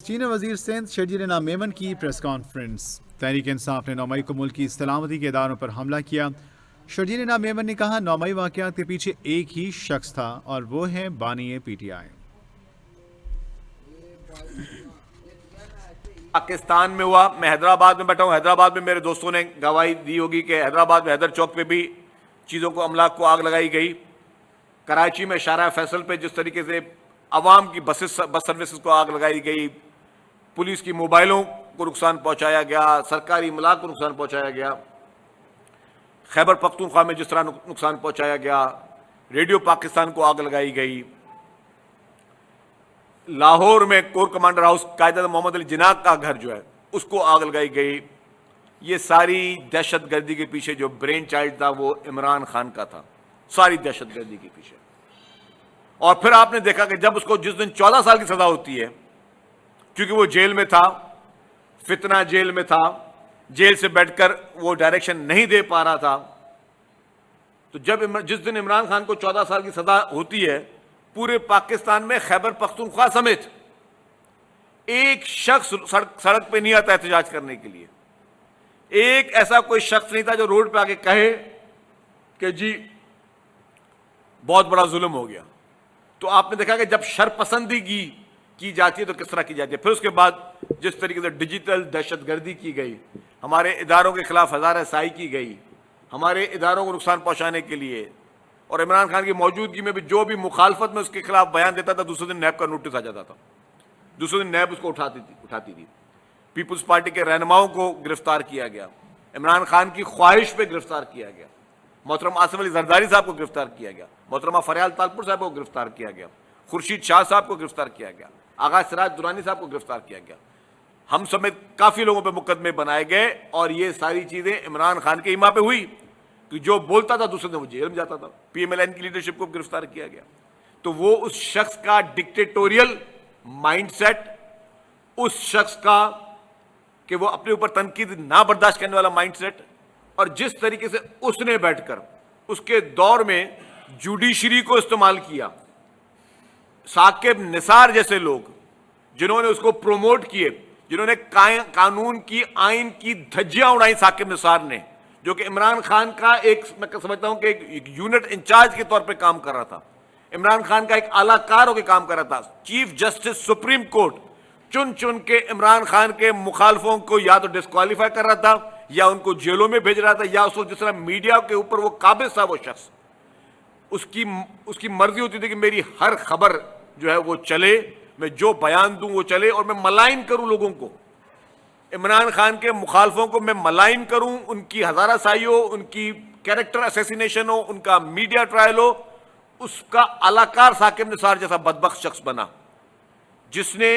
चीन वजीर सिंध शर्जील नाम मेमन की प्रेस कॉन्फ्रेंस। तहरीक इंसाफ ने 9 मई को मुल्क की सलामती के इदारों पर हमला किया। शर्जील नाम मेमन ने कहा 9 मई वाक़यात के पीछे एक ही शख्स था और वो है बानी PTI। पाकिस्तान में हुआ, मैं हैदराबाद में बैठा हूं। हैदराबाद में मेरे दोस्तों ने गवाही दी होगी कि हैदराबाद में हैदर चौक पे भी चीज़ों को अमलाक को आग लगाई गई। कराची में शारा फैसल पे जिस तरीके से अवाम की बस सर्विसेज को आग लगाई गई, पुलिस की मोबाइलों को नुकसान पहुंचाया गया, सरकारी इमलाक को नुकसान पहुंचाया गया, खैबर पख्तूनख्वा में जिस तरह नुकसान पहुंचाया गया, रेडियो पाकिस्तान को आग लगाई गई, लाहौर में कोर कमांडर हाउस कायदा मोहम्मद अली जिन्ना का घर जो है उसको आग लगाई गई। ये सारी दहशतगर्दी के पीछे जो ब्रेन चाइल्ड था वो इमरान खान का था, सारी दहशतगर्दी के पीछे। और फिर आपने देखा कि जब उसको जिस दिन 14 साल की सजा होती है, क्योंकि वो जेल में था, फितना जेल में था, जेल से बैठकर वो डायरेक्शन नहीं दे पा रहा था, तो जब जिस दिन इमरान खान को 14 साल की सजा होती है, पूरे पाकिस्तान में खैबर पख्तूनख्वा समेत एक शख्स सड़क पे नहीं आता एहतजाज करने के लिए। एक ऐसा कोई शख्स नहीं था जो रोड पे आके कहे कि जी बहुत बड़ा जुल्म हो गया। तो आपने देखा कि जब शरपसंदी की जाती है तो किस तरह की जाती है। फिर उसके बाद जिस तरीके से डिजिटल दहशतगर्दी की गई, हमारे इदारों के खिलाफ हज़ार-ए-साई की गई, हमारे इदारों को नुकसान पहुंचाने के लिए, और इमरान खान की मौजूदगी में भी जो भी मुखालफत में उसके खिलाफ बयान देता था, दूसरे दिन नैब का नोटिस आ जाता था, दूसरे दिन नैब उसको उठाती थी। पीपुल्स पार्टी के रहनुमाओं को गिरफ्तार किया गया, इमरान खान की ख्वाहिश पे गिरफ्तार किया गया, मोहतरम आसिफ अली जरदारी साहब को गिरफ्तार किया गया, मोहतरमा फरियाल तालपुर साहब को गिरफ्तार किया गया, खुर्शीद शाह साहब को गिरफ्तार किया गया, आगा सिराज दुरानी साहब को गिरफ्तार किया गया, हम समेत काफी लोगों पर मुकदमे बनाए गए। और ये सारी चीजें इमरान खान के इमा पे हुई कि जो बोलता था दूसरे दिन वो जेल में जाता था। PMLN की लीडरशिप को गिरफ्तार किया गया। तो वो उस शख्स का डिक्टेटोरियल माइंडसेट, उस शख्स का कि वो अपने ऊपर तनकीद ना बर्दाश्त करने वाला माइंडसेट, और जिस तरीके से उसने बैठकर उसके दौर में जुडिशरी को इस्तेमाल किया, साकिब निसार जैसे लोग जिन्होंने उसको प्रोमोट किए, जिन्होंने कानून की आइन की धज्जियां उड़ाई, साकिब निसार ने, जो कि इमरान खान का एक, मैं समझता हूं कि एक यूनिट इंचार्ज के तौर पे काम कर रहा था, इमरान खान का एक आलाकार होकर काम कर रहा था, चीफ जस्टिस सुप्रीम कोर्ट चुन चुन के इमरान खान के मुखालफों को या तो डिस्क्वालीफाई कर रहा था, या उनको जेलों में भेज रहा था, या उसको जिस तरह मीडिया के ऊपर वो काबिज था, वो शख्स उसकी मर्जी होती थी कि मेरी हर खबर जो है वो चले, मैं जो बयान दूं वो चले, और मैं मलाइन करूं लोगों को, इमरान खान के मुखालफों को मैं मलाइन करूं, उनकी हज़ारासाई हो, उनकी कैरेक्टर असैसिनेशन हो, उनका मीडिया ट्रायल हो। उसका अलाकार साकिब निसार जैसा बदबख्त शख्स बना, जिसने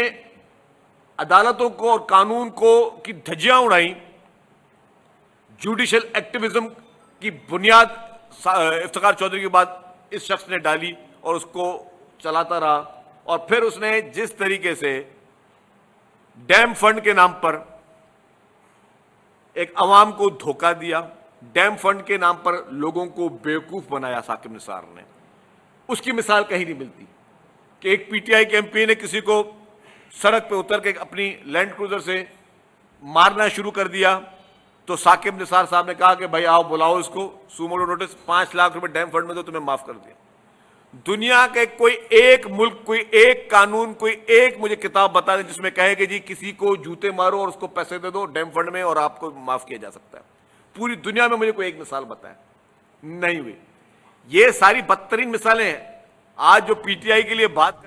अदालतों को और कानून को की धज्जियां उड़ाई, जुडिशियल एक्टिविज्म की बुनियाद इफ्तिखार चौधरी के बाद इस शख्स ने डाली और उसको चलाता रहा। और फिर उसने जिस तरीके से डैम फंड के नाम पर एक अवाम को धोखा दिया, डैम फंड के नाम पर लोगों को बेवकूफ बनाया साकिब निसार ने, उसकी मिसाल कहीं नहीं मिलती कि एक PTI के MP ने किसी को सड़क पे उतर के अपनी लैंड क्रूजर से मारना शुरू कर दिया, तो साकिब निसार साहब ने कहा कि भाई आओ बुलाओ इसको, सुमोटो नोटिस, 5 लाख रुपए डैम फंड में दो, तुम्हें माफ कर दिया। दुनिया के कोई एक मुल्क, कोई एक कानून, कोई एक मुझे किताब बता दें जिसमें कहे कि जी किसी को जूते मारो और उसको पैसे दे दो डैम फंड में और आपको माफ किया जा सकता है। पूरी दुनिया में मुझे कोई एक मिसाल बताए, नहीं हुई। ये सारी बदतरीन मिसालें हैं। आज जो PTI के लिए बात